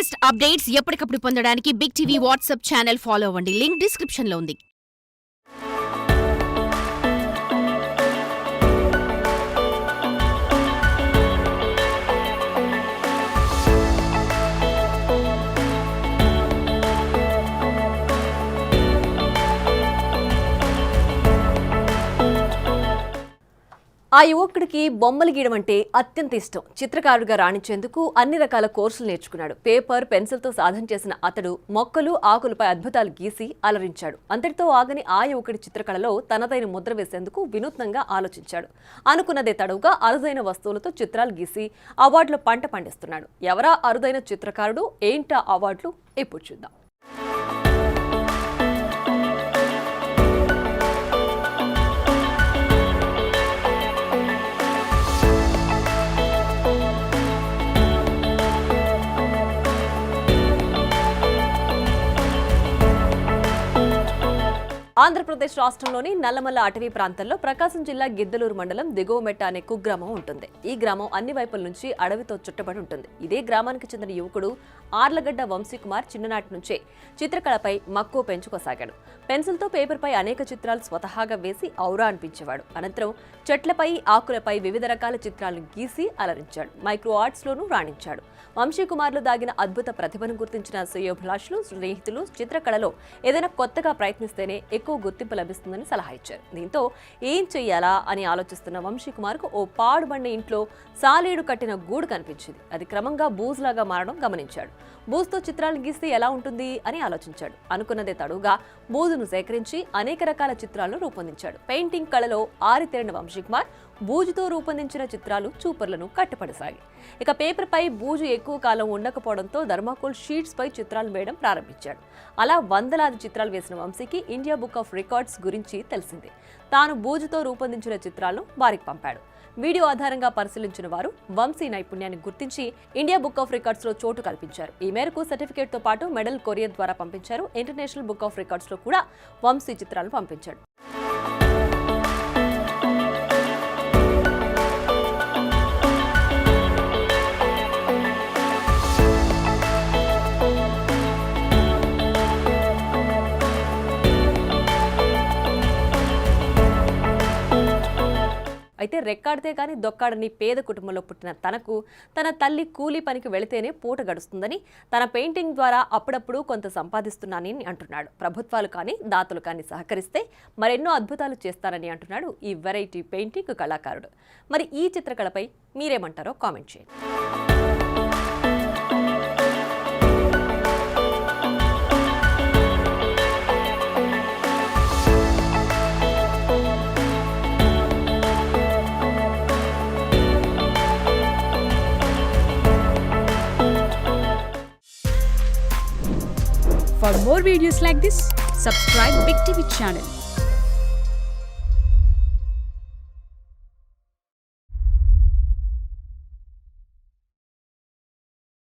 Latest updates ఎప్పటికప్పుడు పొందడానికి big TV WhatsApp channel follow అవ్వండి. లింక్ డిస్క్రిప్షన్ లో ఉంది. ఆ యువకుడికి బొమ్మలు గీయడం అంటే అత్యంత ఇష్టం. చిత్రకారుడిగా రాణించేందుకు అన్ని రకాల కోర్సులు నేర్చుకున్నాడు. పేపర్, పెన్సిల్తో సాధన చేసిన అతడు మొక్కలు, ఆకులపై అద్భుతాలు గీసి అలరించాడు. అంతటితో ఆగని ఆ యువకుడి చిత్రకళలో తనదైన ముద్ర వేసేందుకు వినూత్నంగా ఆలోచించాడు. అనుకున్నదే తడువుగా అరుదైన వస్తువులతో చిత్రాలు గీసి అవార్డులు పంట పండిస్తున్నాడు. ఎవరా అరుదైన చిత్రకారుడు, ఏంటా అవార్డులు, ఇప్పుడు చూద్దాం. ఆంధ్రప్రదేశ్ రాష్ట్రంలోని నల్లమల్ల అటవీ ప్రాంతంలో ప్రకాశం జిల్లా గిద్దలూరు మండలం దిగువమెట్ట అనే కుగ్రామం ఉంటుంది. ఈ గ్రామం అన్ని వైపుల నుంచి అడవితో చుట్టబడి ఉంటుంది. ఇదే గ్రామానికి చెందిన యువకుడు ఆర్లగడ్డ వంశీకుమార్ చిన్ననాటి నుంచే చిత్రకళపై మక్కువ పెంచుకోసాగాడు. పెన్సిల్తో పేపర్పై అనేక చిత్రాలు స్వతహాగా వేసి ఔరా అనిపించేవాడు. అనంతరం చెట్లపై, ఆకులపై వివిధ రకాల చిత్రాలను గీసి అలరించాడు. మైక్రో ఆర్ట్స్లోనూ రాణించాడు. వంశీకుమార్లో దాగిన అద్భుత ప్రతిభను గుర్తించిన శ్రేయోభిలాషులు, స్నేహితులు చిత్రకళలో ఏదైనా కొత్తగా ప్రయత్నిస్తేనే ఎక్కువ గుర్తింపు లభిస్తుందని సలహా ఇచ్చారు. దీంతో ఏం చెయ్యాలా అని ఆలోచిస్తున్న వంశీకుమార్కు ఓ పాడుబడిన ఇంట్లో సాలీడు కట్టిన గూడు కనిపించింది. అది క్రమంగా బూజులాగా మారడం గమనించాడు. బూజుతో చిత్రాలు గీస్తే ఎలా ఉంటుంది అని ఆలోచించాడు. అనుకున్నదే తడువుగా బూజును సేకరించి అనేక రకాల చిత్రాలను రూపొందించాడు. పెయింటింగ్ కళలో ఆరితేరిన వంశీకుమార్ బూజుతో రూపొందించిన చిత్రాలు చూపర్లను కట్టుపడసాగి. ఇక పేపర్పై బూజు ఎక్కువ కాలం ఉండకపోవడంతో థర్మాకోల్ షీట్స్ పై చిత్రాలు వేయడం ప్రారంభించాడు. అలా వందలాది చిత్రాలు వేసిన వంశీకి ఇండియా బుక్ ఆఫ్ రికార్డ్స్ గురించి తెలిసింది. తాను బూజుతో రూపొందించిన చిత్రాలను వారికి పంపాడు. వీడియో ఆధారంగా పరిశీలించిన వారు వంశీ నైపుణ్యాన్ని గుర్తించి ఇండియా బుక్ ఆఫ్ రికార్డ్స్ లో చోటు కల్పించారు. ఈ మేరకు సర్టిఫికేట్ తో పాటు మెడల్ కొరియర్ ద్వారా పంపించారు. ఇంటర్నేషనల్ బుక్ ఆఫ్ రికార్డ్స్ లో కూడా వంశీ చిత్రాలు పంపించాడు. అయితే రెక్కాడితే కానీ దొక్కాడని పేద కుటుంబంలో పుట్టిన తనకు తన తల్లి కూలీ పనికి వెళితేనే పూట గడుస్తుందని, తన పెయింటింగ్ ద్వారా అప్పుడప్పుడు కొంత సంపాదిస్తున్నానని అంటున్నాడు. ప్రభుత్వాలు కానీ దాతలు కానీ సహకరిస్తే మరెన్నో అద్భుతాలు చేస్తానని అంటున్నాడు ఈ వెరైటీ పెయింటింగ్ కళాకారుడు. మరి ఈ చిత్రకళపై మీరేమంటారో కామెంట్ చేయండి. For more videos like this, subscribe Big TV channel.